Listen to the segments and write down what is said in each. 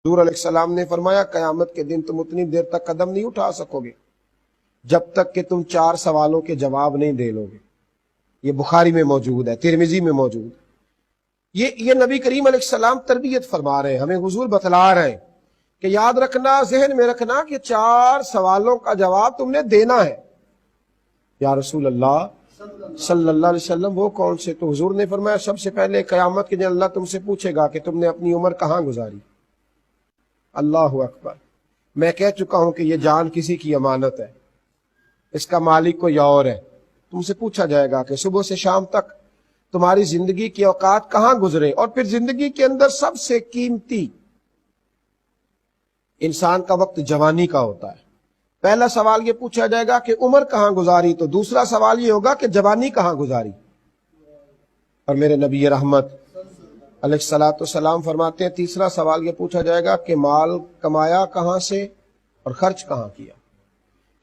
حضور علیہ السلام نے فرمایا قیامت کے دن تم اتنی دیر تک قدم نہیں اٹھا سکو گے جب تک کہ تم 4 سوالوں کے جواب نہیں دے لو گے۔ یہ بخاری میں موجود ہے، ترمذی میں موجود ہے۔ یہ نبی کریم علیہ السلام تربیت فرما رہے ہیں، ہمیں حضور بتلا رہے ہیں کہ یاد رکھنا، ذہن میں رکھنا کہ 4 سوالوں کا جواب تم نے دینا ہے۔ یا رسول اللہ صلی اللہ علیہ وسلم وہ کون سے؟ تو حضور نے فرمایا سب سے پہلے قیامت کے دن اللہ تم سے پوچھے گا کہ تم نے اپنی عمر کہاں گزاری۔ اللہ اکبر، میں کہہ چکا ہوں کہ یہ جان کسی کی امانت ہے، اس کا مالک کوئی اور ہے۔ تم سے پوچھا جائے گا کہ صبح سے شام تک تمہاری زندگی کے اوقات کہاں گزرے، اور پھر زندگی کے اندر سب سے قیمتی انسان کا وقت جوانی کا ہوتا ہے۔ پہلا سوال یہ پوچھا جائے گا کہ عمر کہاں گزاری، تو دوسرا سوال یہ ہوگا کہ جوانی کہاں گزاری۔ اور میرے نبی رحمت علیہ الصلوۃ والسلام فرماتے ہیں تیسرا سوال یہ پوچھا جائے گا کہ مال کمایا کہاں سے اور خرچ کہاں کیا۔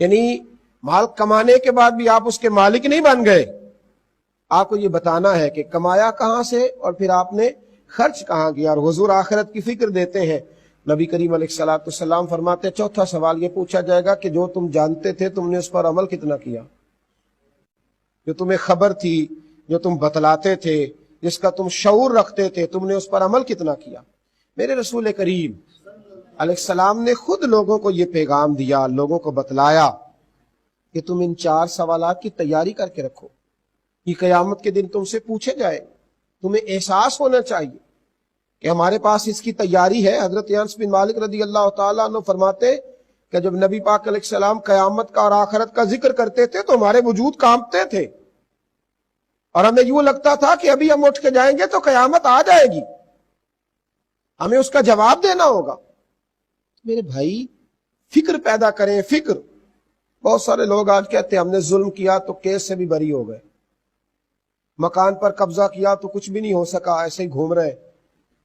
یعنی مال کمانے کے بعد بھی آپ اس کے مالک نہیں بن گئے، آپ کو یہ بتانا ہے کہ کمایا کہاں سے اور پھر آپ نے خرچ کہاں کیا۔ اور حضور آخرت کی فکر دیتے ہیں، نبی کریم علیہ الصلوۃ والسلام فرماتے ہیں چوتھا سوال یہ پوچھا جائے گا کہ جو تم جانتے تھے تم نے اس پر عمل کتنا کیا، جو تمہیں خبر تھی، جو تم بتلاتے تھے، جس کا تم شعور رکھتے تھے، تم نے اس پر عمل کتنا کیا۔ میرے رسول کریم علیہ السلام نے خود لوگوں کو یہ پیغام دیا، لوگوں کو بتلایا کہ تم ان 4 سوالات کی تیاری کر کے رکھو، یہ قیامت کے دن تم سے پوچھے جائے۔ تمہیں احساس ہونا چاہیے کہ ہمارے پاس اس کی تیاری ہے۔ حضرت انس بن مالک رضی اللہ تعالیٰ عنہ فرماتے کہ جب نبی پاک علیہ السلام قیامت کا اور آخرت کا ذکر کرتے تھے تو ہمارے وجود کانپتے تھے، اور ہمیں یوں لگتا تھا کہ ابھی ہم اٹھ کے جائیں گے تو قیامت آ جائے گی، ہمیں اس کا جواب دینا ہوگا۔ میرے بھائی فکر پیدا کریں، فکر۔ بہت سارے لوگ آج کہتے ہیں ہم نے ظلم کیا تو کیس سے بھی بری ہو گئے، مکان پر قبضہ کیا تو کچھ بھی نہیں ہو سکا، ایسے ہی گھوم رہے۔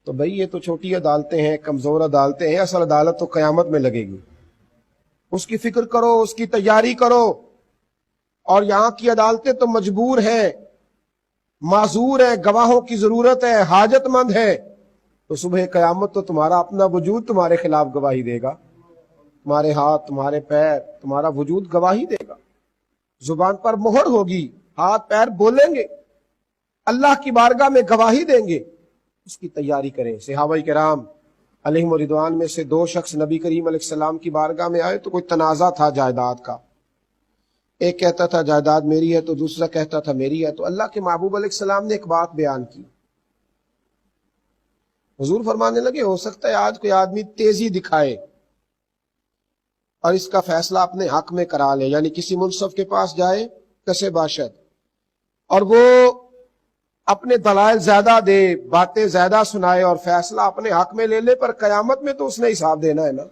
تو بھائی یہ تو چھوٹی عدالتیں ہیں، کمزور عدالتیں ہیں، اصل عدالت تو قیامت میں لگے گی۔ اس کی فکر کرو، اس کی تیاری کرو۔ اور یہاں کی عدالتیں تو مجبور ہیں، معذور ہیں، گواہوں کی ضرورت ہے، حاجت مند ہے۔ تو صبح قیامت تو تمہارا اپنا وجود تمہارے خلاف گواہی دے گا، تمہارے ہاتھ، تمہارے پیر، تمہارا وجود گواہی دے گا۔ زبان پر مہر ہوگی، ہاتھ پیر بولیں گے، اللہ کی بارگاہ میں گواہی دیں گے۔ اس کی تیاری کریں۔ صحابہ کرام علیہم رضوان میں سے 2 شخص نبی کریم علیہ السلام کی بارگاہ میں آئے تو کوئی تنازع تھا جائیداد کا۔ ایک کہتا تھا جائیداد میری ہے تو دوسرا کہتا تھا میری ہے۔ تو اللہ کے محبوب علیہ السلام نے ایک بات بیان کی۔ حضور فرمانے لگے ہو سکتا ہے آج کوئی آدمی تیزی دکھائے اور اس کا فیصلہ اپنے حق میں کرا لے، یعنی کسی منصف کے پاس جائے کسے باشد اور وہ اپنے دلائل زیادہ دے، باتیں زیادہ سنائے اور فیصلہ اپنے حق میں لے لے، پر قیامت میں تو اس نے حساب دینا ہے نا۔